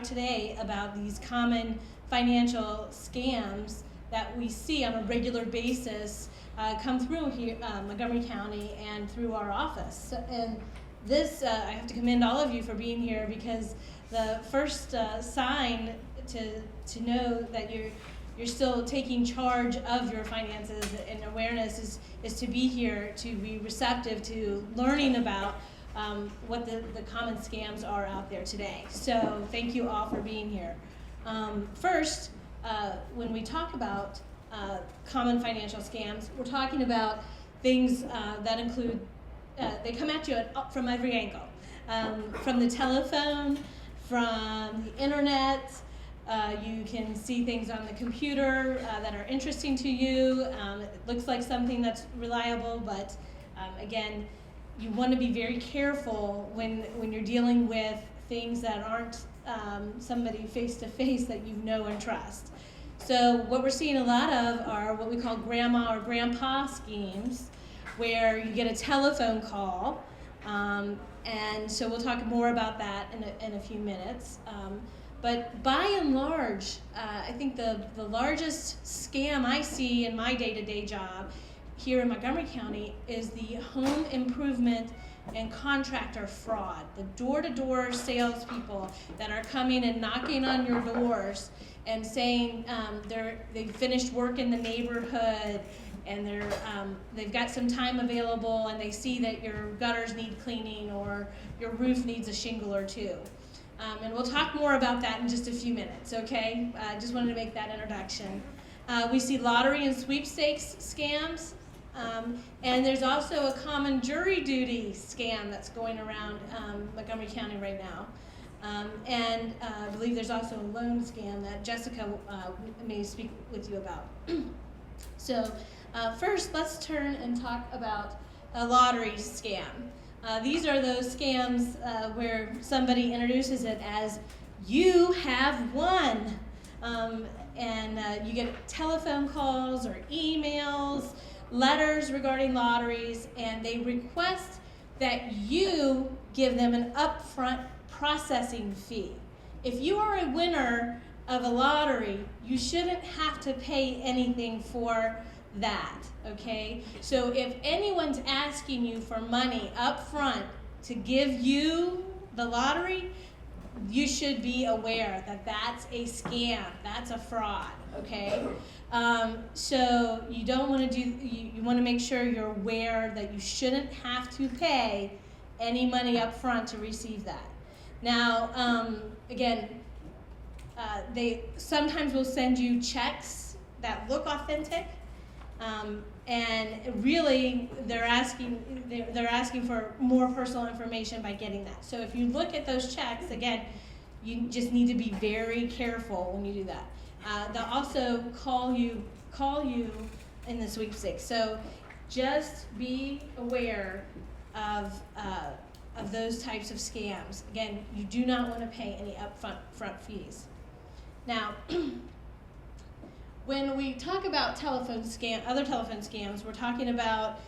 today about these common financial scams that we see on a regular basis come through here, Montgomery County, and through our office. And this, I have to commend all of you for being here, because the first sign to know that you're still taking charge of your finances and awareness is to be here, to be receptive to learning about what the common scams are out there today. So thank you all for being here. First, when we talk about common financial scams, we're talking about things that include, they come at you from every angle, from the telephone, from the internet. You can see things on the computer that are interesting to you. It looks like something that's reliable, but again, you want to be very careful when you're dealing with things that aren't somebody face-to-face that you know and trust. So what we're seeing a lot of are what we call grandma or grandpa schemes, where you get a telephone call, and so we'll talk more about that in a few minutes. But by and large, I think the largest scam I see in my day-to-day job here in Montgomery County is the home improvement and contractor fraud. The door-to-door salespeople that are coming and knocking on your doors and saying they've finished work in the neighborhood, and they've got some time available, and they see that your gutters need cleaning or your roof needs a shingle or two. And we'll talk more about that in just a few minutes, okay? I just wanted to make that introduction. We see lottery and sweepstakes scams, and there's also a common jury duty scam that's going around Montgomery County right now. And I believe there's also a loan scam that Jessica may speak with you about. So first, let's turn and talk about a lottery scam. These are those scams where somebody introduces it as, you have won. And you get telephone calls or emails, letters regarding lotteries, and they request that you give them an upfront processing fee. If you are a winner of a lottery, you shouldn't have to pay anything for that, okay? So if anyone's asking you for money up front to give you the lottery, you should be aware that that's a scam, that's a fraud, okay? So you don't want to you want to make sure you're aware that you shouldn't have to pay any money up front to receive that. Now, again, they sometimes will send you checks that look authentic, and really they're asking for more personal information by getting that. So if you look at those checks, again, you just need to be very careful when you do that. They'll also call you in the sweepstakes. So just be aware of those types of scams. Again, you do not want to pay any upfront fees. Now, when we talk about other telephone scams, we're talking about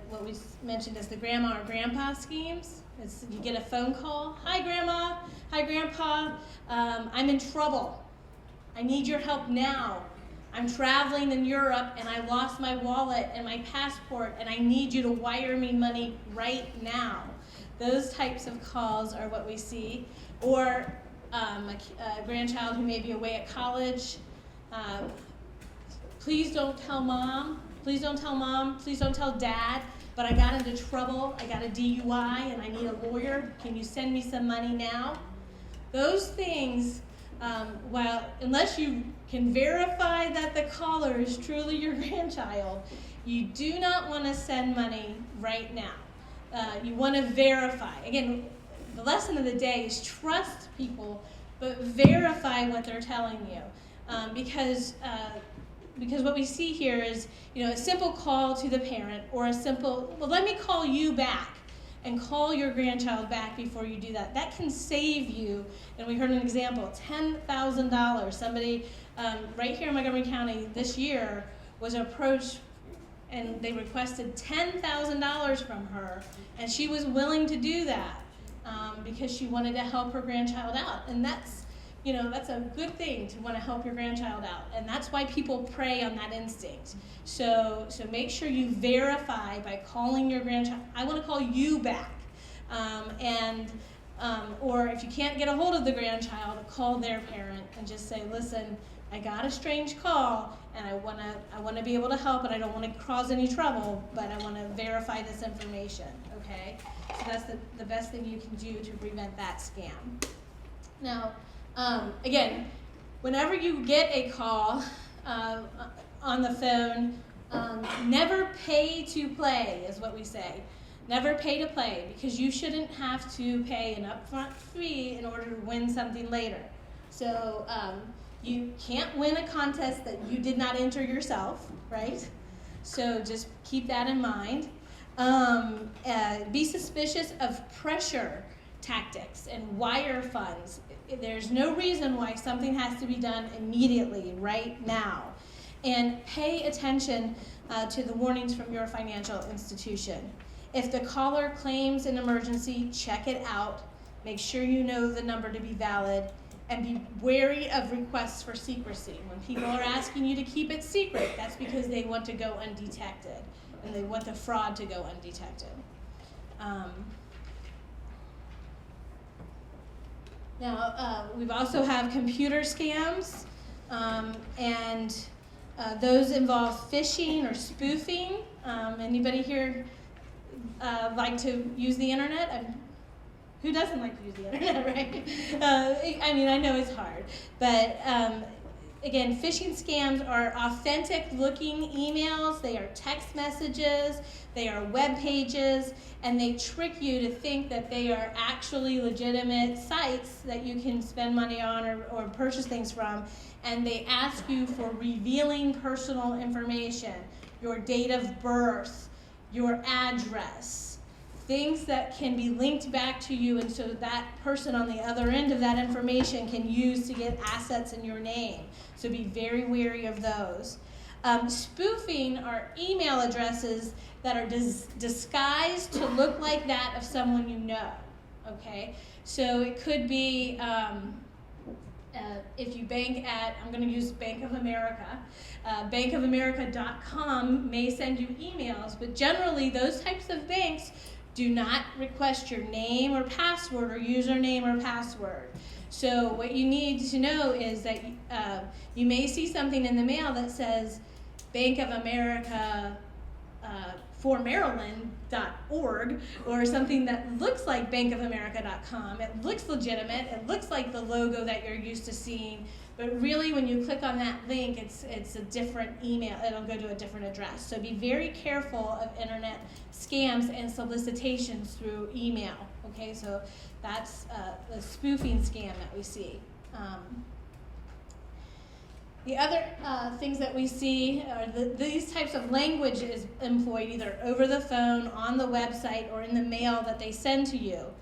what we mentioned as the grandma or grandpa schemes. You get a phone call. Hi, Grandma. Hi, Grandpa. I'm in trouble. I need your help now. I'm traveling in Europe, and I lost my wallet and my passport, and I need you to wire me money right now. Those types of calls are what we see. Or a grandchild who may be away at college. Please don't tell Mom. Please don't tell Mom. Please don't tell Dad. But I got into trouble. I got a DUI, and I need a lawyer. Can you send me some money now? Those things, unless you can verify that the caller is truly your grandchild, you do not want to send money right now. You want to verify. Again, the lesson of the day is trust people, but verify what they're telling you. Because what we see here is, a simple call to the parent, or a simple, well, let me call you back, and call your grandchild back before you do that. That can save you, and we heard an example, $10,000. Somebody right here in Montgomery County this year was approached, and they requested $10,000 from her, and she was willing to do that. because she wanted to help her grandchild out. And that's a good thing, to want to help your grandchild out. And that's why people prey on that instinct. So make sure you verify by calling your grandchild. I want to call you back. Or if you can't get a hold of the grandchild, call their parent and just say, listen, I got a strange call, and I want to be able to help, and I don't want to cause any trouble, but I want to verify this information, okay? So that's the best thing you can do to prevent that scam. Now, again, whenever you get a call on the phone, never pay to play is what we say. Never pay to play, because you shouldn't have to pay an upfront fee in order to win something later. So you can't win a contest that you did not enter yourself, right? So just keep that in mind. Be suspicious of pressure tactics and wire funds. There's no reason why something has to be done immediately, right now. And pay attention to the warnings from your financial institution. If the caller claims an emergency, check it out. Make sure you know the number to be valid, and be wary of requests for secrecy. When people are asking you to keep it secret, that's because they want to go undetected, and they want the fraud to go undetected. Now, we've also have computer scams, and those involve phishing or spoofing. Anybody here like to use the internet? Who doesn't like to use the internet, right? I know it's hard, but again, phishing scams are authentic-looking emails. They are text messages. They are web pages, and they trick you to think that they are actually legitimate sites that you can spend money on or purchase things from, and they ask you for revealing personal information, your date of birth, your address, things that can be linked back to you, and so that person on the other end of that information can use to get assets in your name. So be very wary of those. Spoofing are email addresses that are disguised to look like that of someone you know, okay? So it could be, if you bank at, I'm going to use Bank of America, bankofamerica.com may send you emails, but generally those types of banks do not request your name or password or username or password. So what you need to know is that you may see something in the mail that says Bank of America for Maryland.org, or something that looks like bankofamerica.com. It looks legitimate. It looks like the logo that you're used to seeing, but really when you click on that link, it's a different email. It'll go to a different address. So be very careful of internet scams and solicitations through email. Okay, so that's the spoofing scam that we see. The other things that we see are these types of language is employed either over the phone, on the website, or in the mail that they send to you.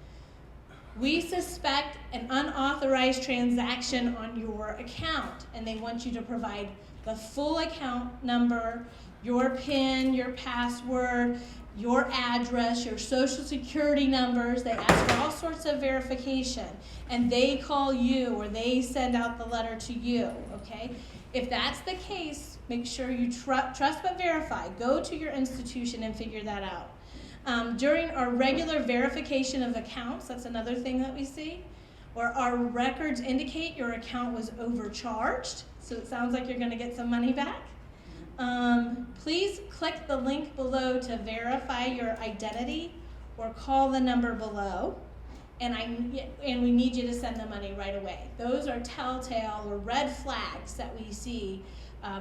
We suspect an unauthorized transaction on your account, and they want you to provide the full account number, your PIN, your password, your address, your social security numbers. They ask for all sorts of verification, and they call you or they send out the letter to you, okay? If that's the case, make sure you trust but verify. Go to your institution and figure that out. During our regular verification of accounts, that's another thing that we see, or our records indicate your account was overcharged, so it sounds like you're going to get some money back. Please click the link below to verify your identity or call the number below, and we need you to send the money right away. Those are telltale or red flags that we see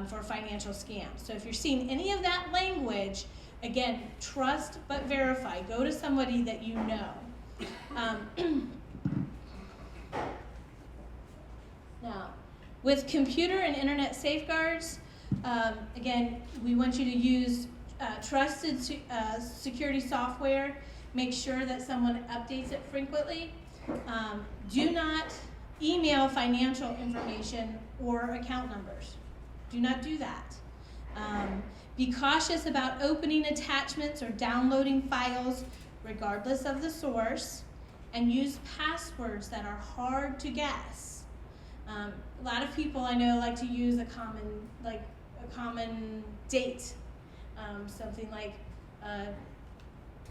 for financial scams. So if you're seeing any of that language, again, trust but verify. Go to somebody that you know. Now, with computer and internet safeguards, again, we want you to use trusted security software. Make sure that someone updates it frequently. Do not email financial information or account numbers. Do not do that. Be cautious about opening attachments or downloading files regardless of the source. and use passwords that are hard to guess. A lot of people I know like to use a common date, something like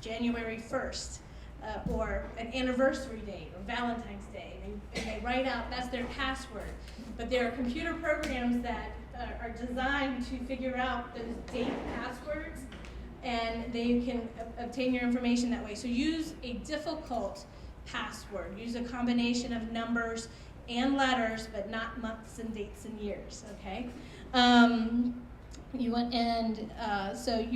January 1st, or an anniversary date, or Valentine's Day, and they write out, that's their password. But there are computer programs that are designed to figure out those date passwords, and they can obtain your information that way. So use a difficult password. Use a combination of numbers and letters, but not months and dates and years, okay? So you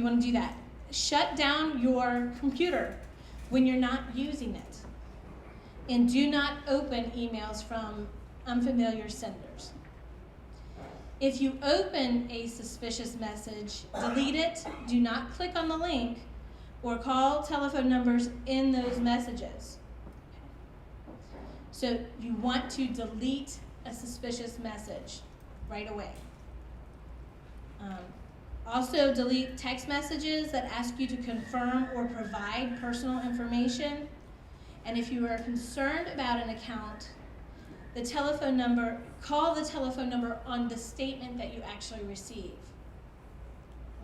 want to do that. Shut down your computer when you're not using it. And do not open emails from unfamiliar senders. If you open a suspicious message, delete it, do not click on the link, or call telephone numbers in those messages. So you want to delete a suspicious message right away. Also, delete text messages that ask you to confirm or provide personal information. And if you are concerned about an account, call the telephone number on the statement that you actually receive.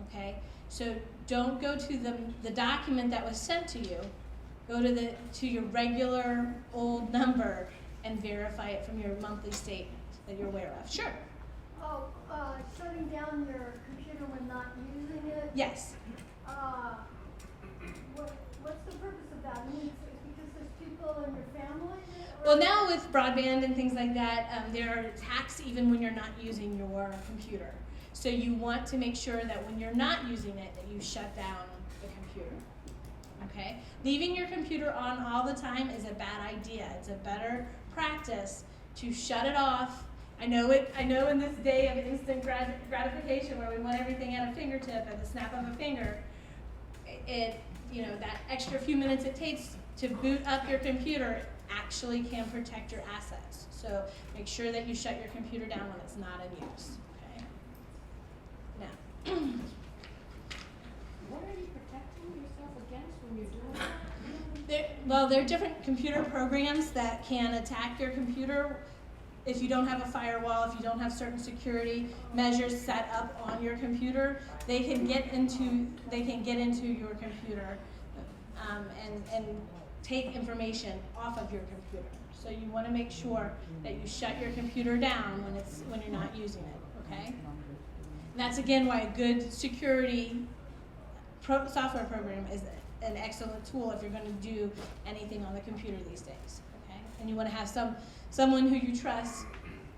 Okay? So don't go to the document that was sent to you. Go to your regular old number and verify it from your monthly statement that you're aware of. Sure. Shutting down your computer when not using it? Yes. What's the purpose of that? I mean, because there's people in your family? Well, now with broadband and things like that, there are attacks even when you're not using your computer. So you want to make sure that when you're not using it, that you shut down the computer. Okay? Leaving your computer on all the time is a bad idea. It's a better practice to shut it off. I know in this day of instant gratification where we want everything at a fingertip, at the snap of a finger, that extra few minutes it takes to boot up your computer actually can protect your assets. So make sure that you shut your computer down when it's not in use. Okay? Now, what are you protecting yourself against when you're doing that? There are different computer programs that can attack your computer. If you don't have a firewall, if you don't have certain security measures set up on your computer, they can get into your computer and take information off of your computer. So you want to make sure that you shut your computer down when you're not using it. Okay? And that's again why a good security software program is an excellent tool if you're going to do anything on the computer these days. Okay? And you want to have someone who you trust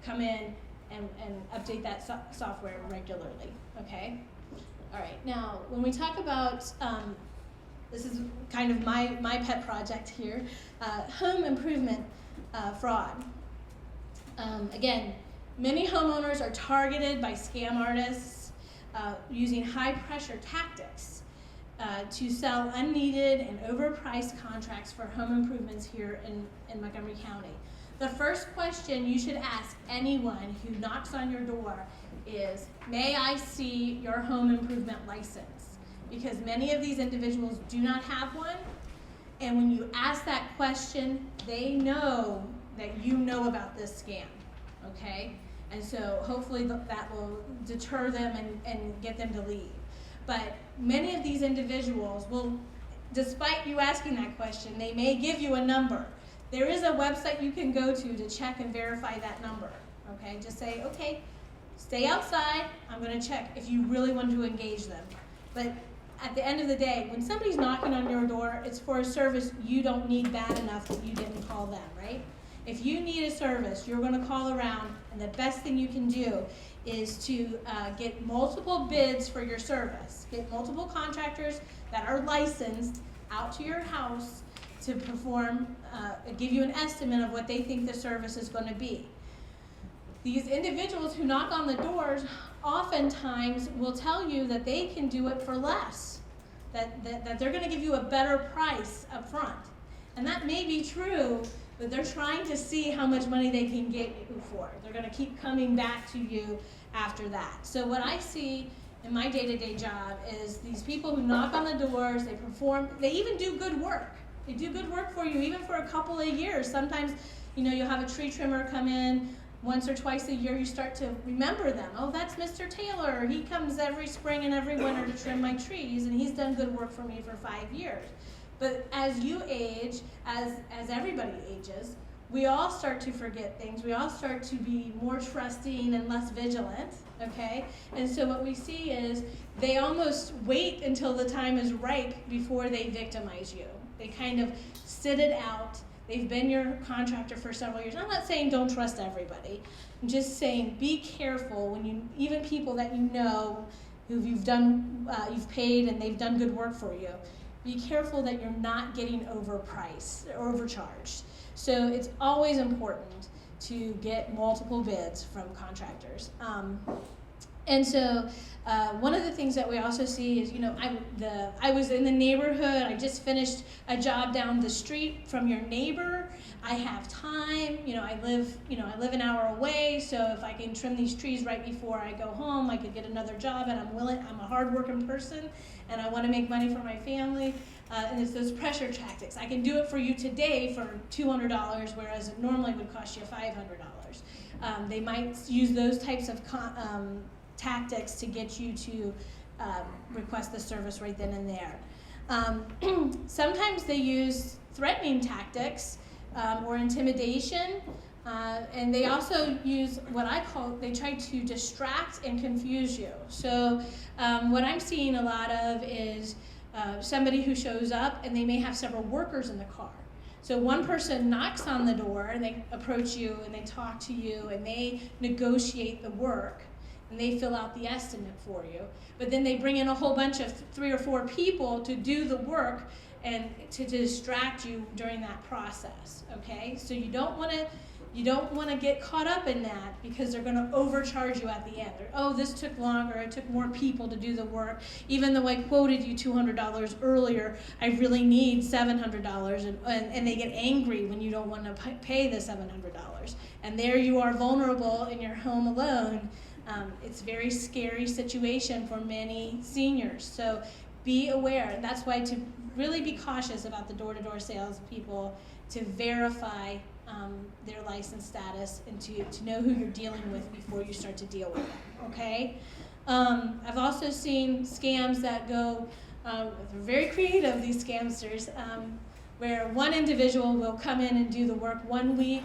come in and update that software regularly, okay? All right, now when we talk about, this is kind of my pet project here, home improvement fraud. Again, many homeowners are targeted by scam artists using high pressure tactics to sell unneeded and overpriced contracts for home improvements here in Montgomery County. The first question you should ask anyone who knocks on your door is, may I see your home improvement license? Because many of these individuals do not have one, and when you ask that question, they know that you know about this scam, okay? And so hopefully that will deter them and get them to leave. But many of these individuals will, despite you asking that question, they may give you a number. There is a website you can go to check and verify that number, okay? Just say, okay, stay outside, I'm gonna check if you really want to engage them. But at the end of the day, when somebody's knocking on your door, it's for a service you don't need bad enough that you didn't call them, right? If you need a service, you're gonna call around, and the best thing you can do is to get multiple bids for your service. Get multiple contractors that are licensed out to your house to perform, give you an estimate of what they think the service is going to be. These individuals who knock on the doors oftentimes will tell you that they can do it for less, that they're going to give you a better price up front. And that may be true, but they're trying to see how much money they can get you for. They're going to keep coming back to you after that. So what I see in my day-to-day job is these people who knock on the doors, they perform, they even do good work. They do good work for you even for a couple of years. Sometimes, you'll have a tree trimmer come in once or twice a year. You start to remember them. Oh, that's Mr. Taylor. He comes every spring and every winter to trim my trees, and he's done good work for me for 5 years. But as you age, as everybody ages, we all start to forget things. We all start to be more trusting and less vigilant, okay? And so what we see is they almost wait until the time is ripe before they victimize you. They kind of sit it out. They've been your contractor for several years. I'm not saying don't trust everybody. I'm just saying be careful when even people that who you've paid and they've done good work for you. Be careful that you're not getting overpriced or overcharged. So it's always important to get multiple bids from contractors. And so one of the things that we also see is, I was in the neighborhood. I just finished a job down the street from your neighbor. I have time. I live an hour away. So if I can trim these trees right before I go home, I could get another job. And I'm a hardworking person, and I want to make money for my family. And it's those pressure tactics. I can do it for you today for $200, whereas it normally would cost you $500. They might use those types of tactics to get you to request the service right then and there. Sometimes they use threatening tactics or intimidation, and they also use they try to distract and confuse you. So what I'm seeing a lot of is somebody who shows up and they may have several workers in the car. So one person knocks on the door and they approach you and they talk to you and they negotiate the work and they fill out the estimate for you. But then they bring in a whole bunch of 3 or 4 people to do the work and to distract you during that process, okay? So you don't want to get caught up in that because they're going to overcharge you at the end. This took longer, it took more people to do the work. Even though I quoted you $200 earlier, I really need $700, and they get angry when you don't want to pay the $700. And there you are vulnerable in your home alone. It's a very scary situation for many seniors. So be aware. That's why to really be cautious about the door-to-door salespeople, to verify their license status and to know who you're dealing with before you start to deal with them, okay? I've also seen scams that go, they're very creative, these scamsters, where one individual will come in and do the work 1 week,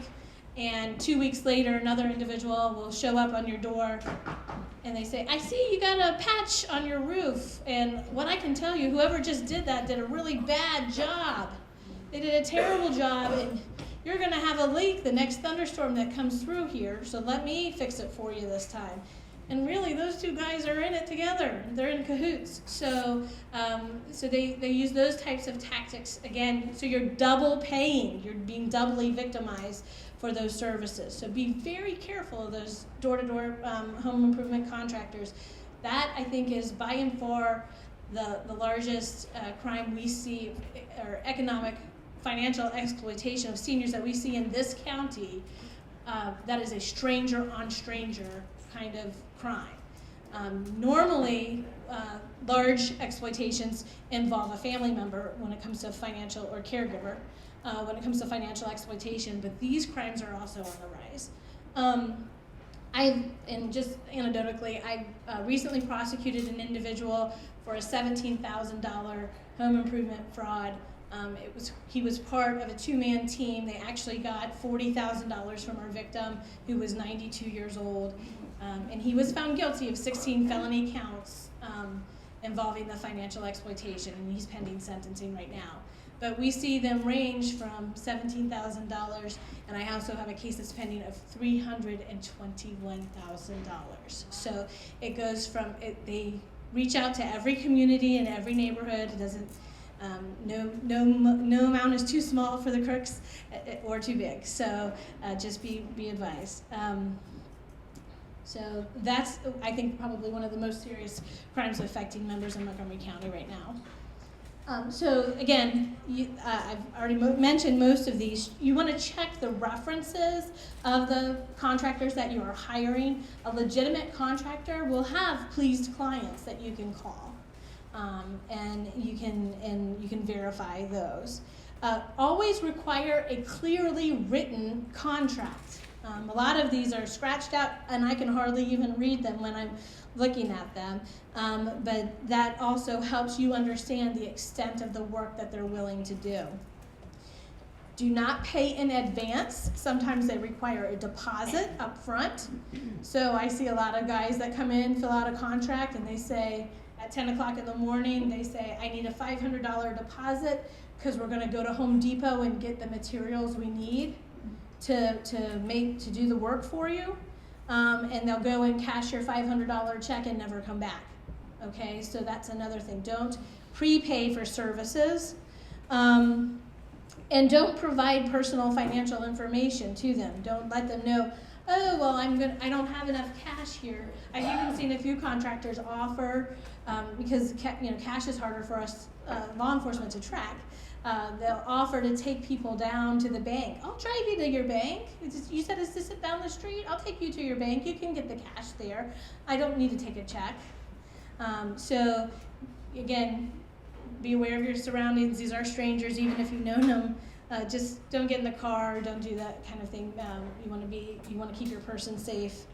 and 2 weeks later another individual will show up on your door and they say, I see you got a patch on your roof, and what I can tell you, whoever just did that did a really bad job. They did a terrible job, and you're going to have a leak the next thunderstorm that comes through here, so let me fix it for you this time. And really, those two guys are in it together. They're in cahoots. So they use those types of tactics. Again, so you're double paying. You're being doubly victimized for those services. So be very careful of those door-to-door home improvement contractors. That, I think, is by and far the largest crime we see, or economic financial exploitation of seniors that we see in this county. That is a stranger on stranger kind of crime. Normally, large exploitations involve a family member when it comes to financial, or caregiver, when it comes to financial exploitation, but these crimes are also on the rise. And just anecdotally, I recently prosecuted an individual for a $17,000 home improvement fraud. He was part of a 2-man team. They actually got $40,000 from our victim, who was 92 years old. And he was found guilty of 16 felony counts involving the financial exploitation, and he's pending sentencing right now. But we see them range from $17,000, and I also have a case that's pending of $321,000. So it goes from, they reach out to every community and every neighborhood. It doesn't, no amount is too small for the crooks or too big. So just be advised. So that's, I think, probably one of the most serious crimes affecting members in Montgomery County right now. So again, I've already mentioned most of these. You want to check the references of the contractors that you are hiring. A legitimate contractor will have pleased clients that you can call, and you can verify those. always require a clearly written contract. A lot of these are scratched out, and I can hardly even read them when I'm looking at them, but that also helps you understand the extent of the work that they're willing to do. Do not pay in advance. Sometimes they require a deposit up front. So I see a lot of guys that come in, fill out a contract, and they say at 10 o'clock in the morning, they say, I need a $500 deposit because we're going to go to Home Depot and get the materials we need to do the work for you. And they'll go and cash your $500 check and never come back. Okay, so that's another thing. Don't prepay for services. And don't provide personal financial information to them. Don't let them know, oh, well, I don't have enough cash here. I've even seen a few contractors offer, because cash is harder for us law enforcement to track. They'll offer to take people down to the bank. I'll drive you to your bank. You said it's to sit down the street. I'll take you to your bank. You can get the cash there. I don't need to take a check. So, again, be aware of your surroundings. These are strangers, even if you've known them. Just don't get in the car. Don't do that kind of thing. You want to keep your person safe.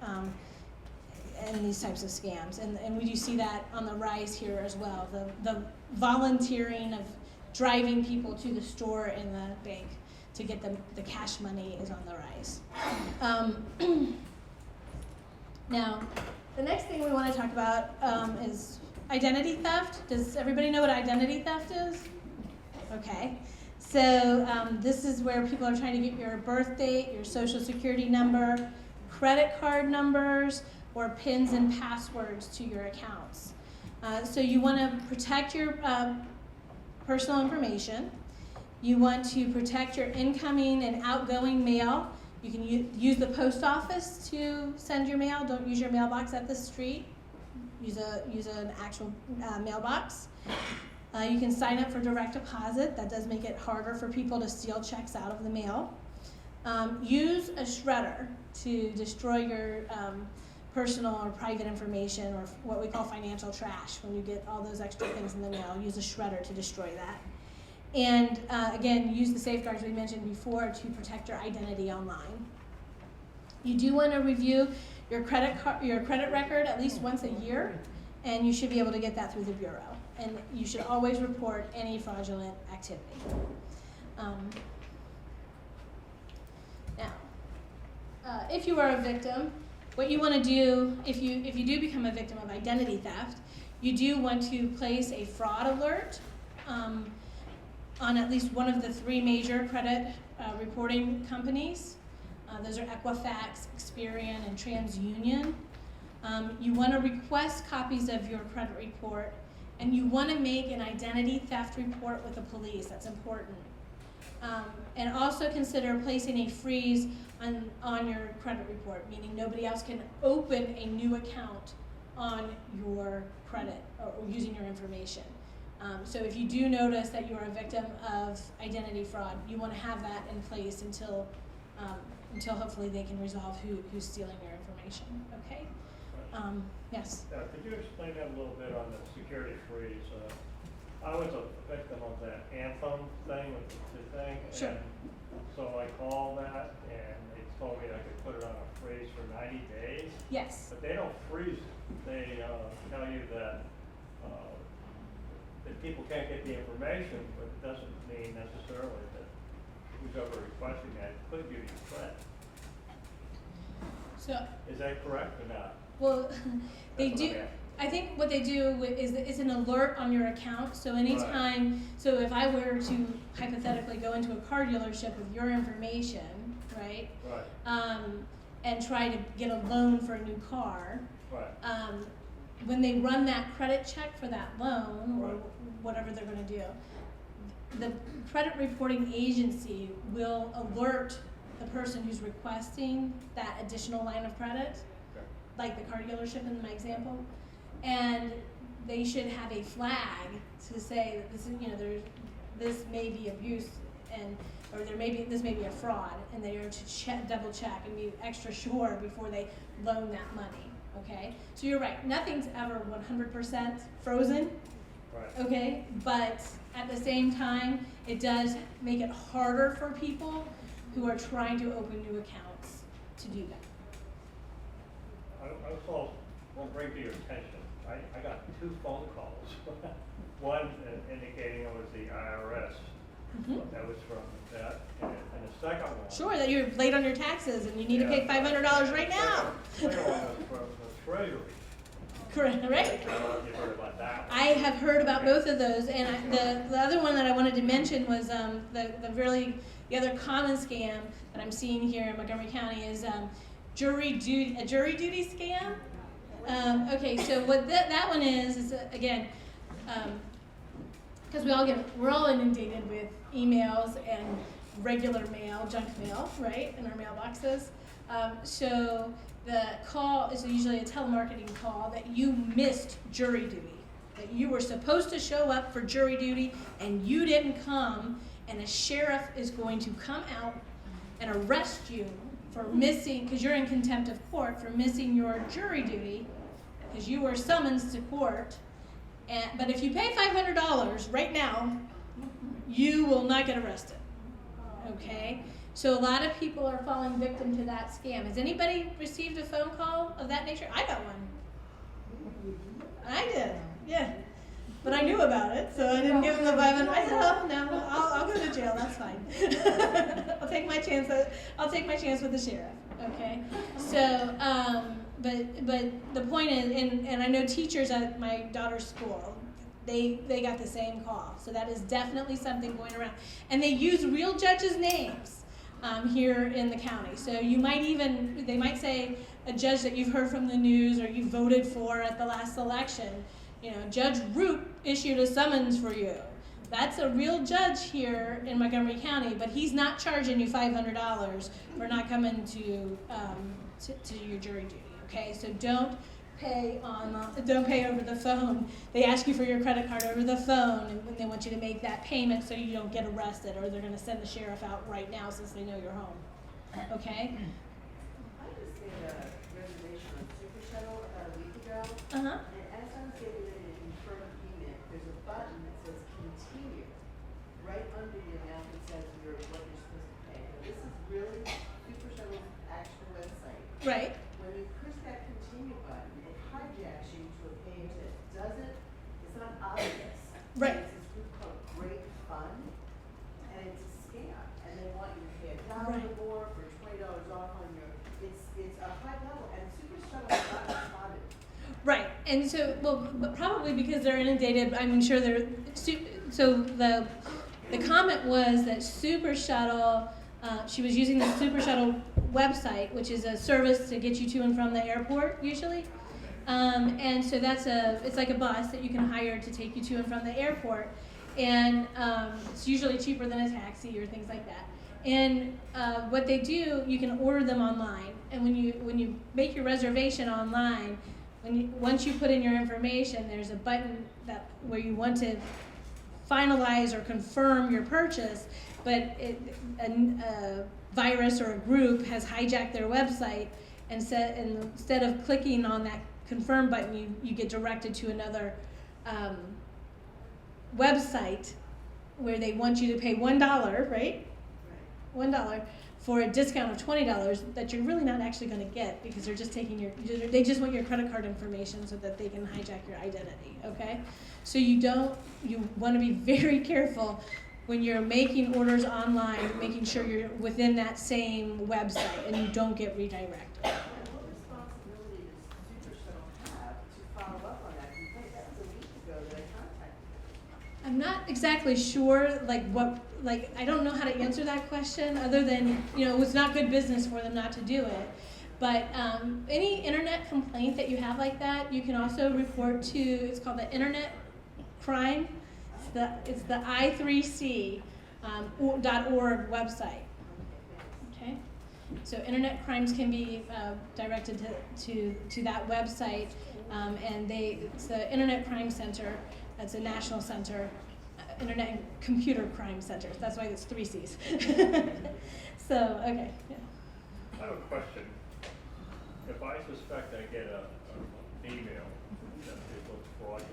And these types of scams, and we do see that on the rise here as well. The volunteering of driving people to the store and the bank to get the cash money is on the rise. Now, the next thing we want to talk about is identity theft. Does everybody know what identity theft is? Okay. So this is where people are trying to get your birth date, your social security number, credit card numbers, or PINs and passwords to your accounts. So you want to protect your personal information. You want to protect your incoming and outgoing mail. You can use the post office to send your mail. Don't use your mailbox at the street. Use an actual mailbox. You can sign up for direct deposit. That does make it harder for people to steal checks out of the mail. Use a shredder to destroy your personal or private information, or what we call financial trash. When you get all those extra things in the mail, use a shredder to destroy that. And again, use the safeguards we mentioned before to protect your identity online. You do want to review your credit record at least once a year, and you should be able to get that through the Bureau. And you should always report any fraudulent activity. Now, if you are a victim, what you want to do, if you do become a victim of identity theft, you do want to place a fraud alert on at least one of the 3 major credit reporting companies. Those are Equifax, Experian, and TransUnion. You want to request copies of your credit report, and you want to make an identity theft report with the police. That's important. And also consider placing a freeze on your credit report, meaning nobody else can open a new account on your credit or using your information. So if you do notice that you are a victim of identity fraud, you want to have that in place until hopefully they can resolve who's stealing your information. Okay? Yes? Could you explain that a little bit on the security freeze? I was a victim of that Anthem thing with the thing. Sure. And so I called that, and they told me I could put it on a freeze for 90 days. Yes. But they don't freeze it. They tell you that people can't get the information, but it doesn't mean necessarily that who's ever requesting that could give you credit. So. Is that correct or not? Well, they do. I think what they do is an alert on your account. So anytime, right. So if I were to hypothetically go into a car dealership with your information, right? Right. And try to get a loan for a new car. Right. When they run that credit check for that loan, or whatever they're going to do, the credit reporting agency will alert the person who's requesting that additional line of credit, like the car dealership in my example, and they should have a flag to say that this is, this may be abuse, or this may be a fraud, and they are to double check and be extra sure before they loan that money. Okay, so you're right. Nothing's ever 100% frozen. Right. Okay, but at the same time, it does make it harder for people who are trying to open new accounts to do that. I was told, won't bring to your attention, I got 2 phone calls. One indicating it was the IRS, Mhm. that was from that, and the second one. Sure, that you're late on your taxes and you need to pay $500 right now. The second one was from the Treasury. Correct, right? I don't know if you heard about that one. I have heard about both of those, and the other one that I wanted to mention was the other common scam that I'm seeing here in Montgomery County is a jury duty scam. Okay, so what that one is again, because we're all inundated with emails and regular mail, junk mail, right, in our mailboxes. So the call is usually a telemarketing call that you missed jury duty, that you were supposed to show up for jury duty and you didn't come, and a sheriff is going to come out and arrest you for missing, because you're in contempt of court for missing your jury duty, because you were summoned to court. But if you pay $500 right now, you will not get arrested. Okay? So a lot of people are falling victim to that scam. Has anybody received a phone call of that nature? I got one. I did, yeah. But I knew about it, so I didn't give them the $500. I said, oh, no, I'll go to jail, that's fine. I'll take my chance with the sheriff, okay? So, but the point is, and I know teachers at my daughter's school, they got the same call. So that is definitely something going around. And they use real judges' names here in the county. So they might say a judge that you've heard from the news or you voted for at the last election. You know, Judge Root issued a summons for you. That's a real judge here in Montgomery County, but he's not charging you $500 for not coming to your jury duty. Okay, so don't pay over the phone. They ask you for your credit card over the phone, and they want you to make that payment so you don't get arrested, or they're going to send the sheriff out right now since they know you're home. Okay. I just made a reservation on Super Shuttle about a week ago. Uh huh. And as I was getting ready to confirm payment, there's a button that says continue right under the amount that says what you're supposed to pay. Now, this is really Super Shuttle's actual website. Right. When you push that continue button, it hijacks you to a page that it's not obvious. Right. It's this group called Great Fun, and it's a scam. And they want you to pay $1 Right. or more for $20 off on your, it's a high level, and Super Shuttle has not responded. Right, and so, but probably because they're inundated, I'm sure they're, so the comment was that Super Shuttle, she was using the Super Shuttle website, which is a service to get you to and from the airport, usually. And so it's like a bus that you can hire to take you to and from the airport. And it's usually cheaper than a taxi or things like that. And what they do, you can order them online. And when you make your reservation online, once you put in your information, there's a button where you want to finalize or confirm your purchase, but a virus or a group has hijacked their website, and instead of clicking on that confirm button, you get directed to another website where they want you to pay $1, right? $1 for a discount of $20 that you're really not actually going to get, because they're just they just want your credit card information so that they can hijack your identity. Okay, so you want to be very careful when you're making orders online, making sure you're within that same website and you don't get redirected. What responsibility does Super Shuttle have to follow up on that complaint? That was a week ago that I contacted them. I'm not exactly sure, I don't know how to answer that question, other than, it was not good business for them not to do it. But any internet complaint that you have like that, you can also report to, it's called the Internet Crime. It's the i3c.org website. Okay, so internet crimes can be directed to that website, and it's the Internet Crime Center. That's a national center, Internet and Computer Crime Center. That's why it's 3 C's. So, okay. Yeah. I have a question. If I suspect I get an email that it looks fraudulent,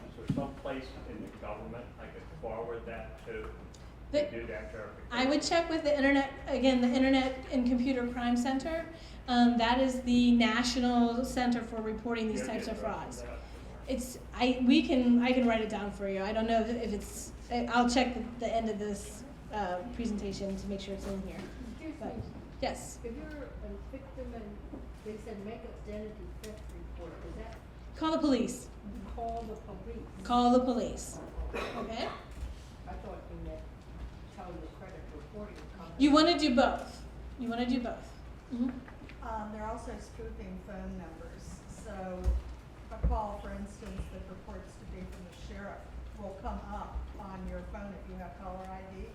is there some place place in the government I could forward that to The- do that verification? I would check with the Internet, again, the Internet and Computer Crime Center. That is the national center for reporting these Yeah, types yeah, of right, frauds. yeah. I can write it down for you. I don't know if it's, I'll check the end of this presentation to make sure it's in here. Excuse But, me, yes, if you're a victim and they said make identity theft report, is that call the police. call the police? Call the police, okay? I thought you meant tell the credit reporting company. You want to do both. You want to do both. Mhm. They're also spoofing phone numbers. So a call, for instance, that purports to be from the sheriff will come up on your phone if you have caller ID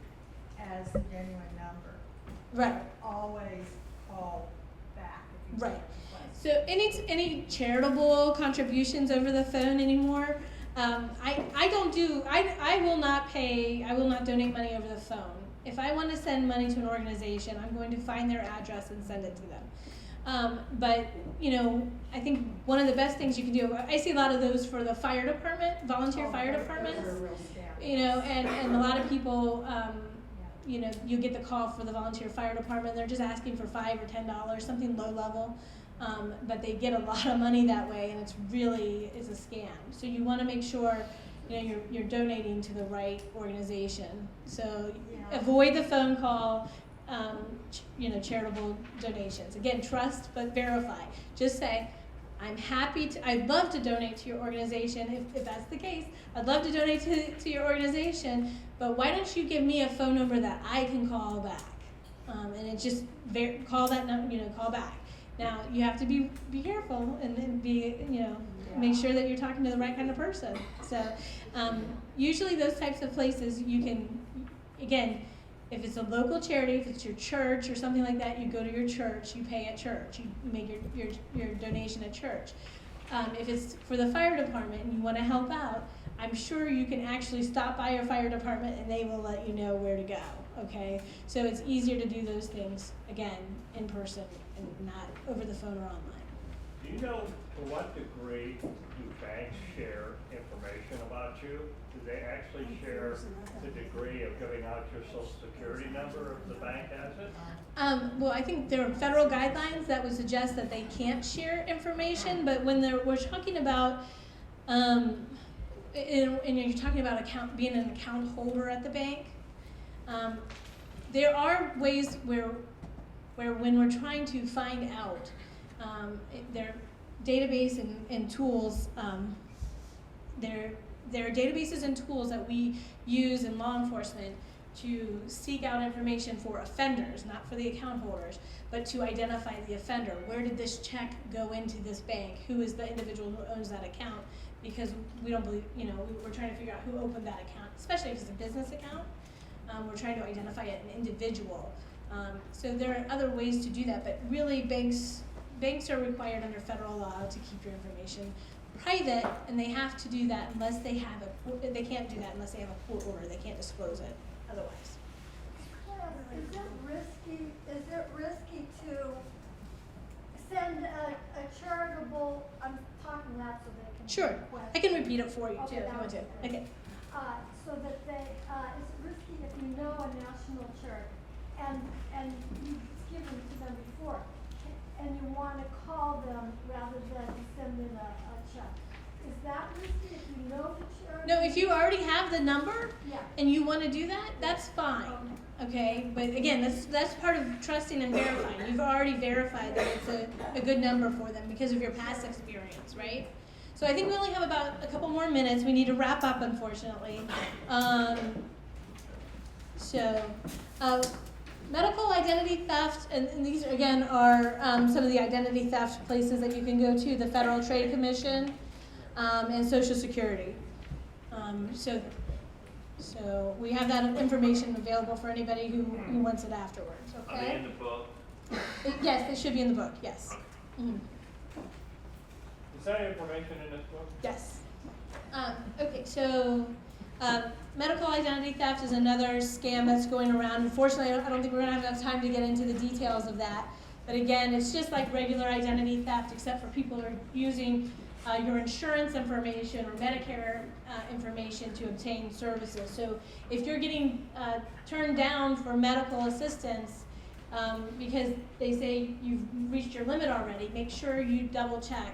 as the genuine number. Right. Always call back if you Right. get a request. So any charitable contributions over the phone anymore? I don't do. I will not pay. I will not donate money over the phone. If I want to send money to an organization, I'm going to find their address and send it to them. But I think one of the best things you can do. I see a lot of those for the fire department, volunteer fire departments. Those are real scams. And a lot of people. You get the call for the volunteer fire department. They're just asking for $5 or $10, something low level, but they get a lot of money that way, and it's a scam. So you want to make sure you're donating to the right organization. So Yeah. avoid the phone call. Charitable donations. Again, trust but verify. Just say, I'd love to donate to your organization if that's the case. I'd love to donate to your organization, but why don't you give me a phone number that I can call back? And it just call that number, call back. Now you have to be careful and be make sure that you're talking to the right kind of person. So usually those types of places you can, again, if it's a local charity, if it's your church or something like that, you go to your church, you pay at church, you make your donation at church. If it's for the fire department and you want to help out, I'm sure you can actually stop by your fire department and they will let you know where to go, okay? So it's easier to do those things, again, in person and not over the phone or online. Do you know to what degree do banks share information about you? Do they actually share the degree of giving out your social security number if the bank has it? Well, I think there are federal guidelines that would suggest that they can't share information, but when we're talking about, and you're talking about being an account holder at the bank, there are ways where when we're trying to find out, their database and tools, there are databases and tools that we use in law enforcement to seek out information for offenders, not for the account holders, but to identify the offender. Where did this check go into this bank? Who is the individual who owns that account? Because we don't believe, we're trying to figure out who opened that account, especially if it's a business account. We're trying to identify an individual. So there are other ways to do that, but really banks are required under federal law to keep your information private, and they have to do that unless they can't do that unless they have a court order. They can't disclose it otherwise. Is it risky to send a charitable, I'm talking loud so they can Sure, request. I can repeat it for you too Okay, if you that want to. would be great. Okay. So that is it risky if you know a national charity and you've given to them before and you want to call them rather than send in a check? Is that risky if you know the charity? No, if you already have the number Yeah. and you want to do that, that's fine. Okay, but again, that's part of trusting and verifying. You've already verified that it's a good number for them because of your past experience, right? So I think we only have about a couple more minutes. We need to wrap up, unfortunately. Medical identity theft, and these again are some of the identity theft places that you can go to: the Federal Trade Commission and Social Security. So we have that information available for anybody who wants it afterwards. Okay. Are they in the book? Yes, they should be in the book. Yes. Mhm. Is that information in this book? Yes. Okay, so medical identity theft is another scam that's going around. Unfortunately, I don't think we're going to have enough time to get into the details of that. But again, it's just like regular identity theft, except for people are using your insurance information or Medicare information to obtain services. So if you're getting turned down for medical assistance because they say you've reached your limit already, make sure you double check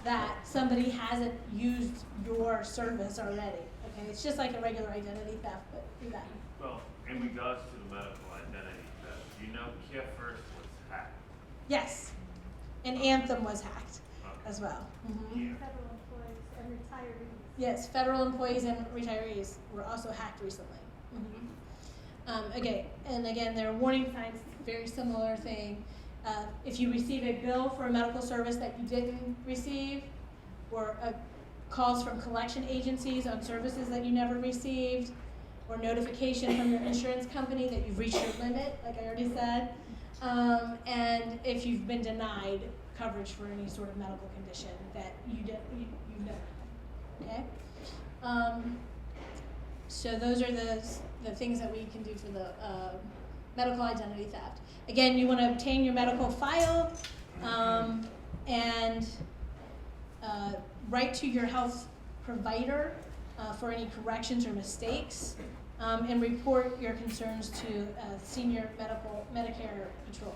that somebody hasn't used your service already. Okay, it's just like a regular identity theft, but do that. Well, in regards to the medical identity theft, you know, Care First was hacked. Yes, and Anthem was hacked as well. Yeah. Federal employees and retirees. Yes, federal employees and retirees were also hacked recently. Okay, and again, there are warning signs, very similar thing. If you receive a bill for a medical service that you didn't receive, or calls from collection agencies on services that you never received, or notification from your insurance company that you've reached your limit, like I already said, and if you've been denied coverage for any sort of medical condition that you know, okay? So those are the things that we can do for the medical identity theft. Again, you want to obtain your medical file and write to your health provider for any corrections or mistakes, and report your concerns to Senior Medicare Patrol.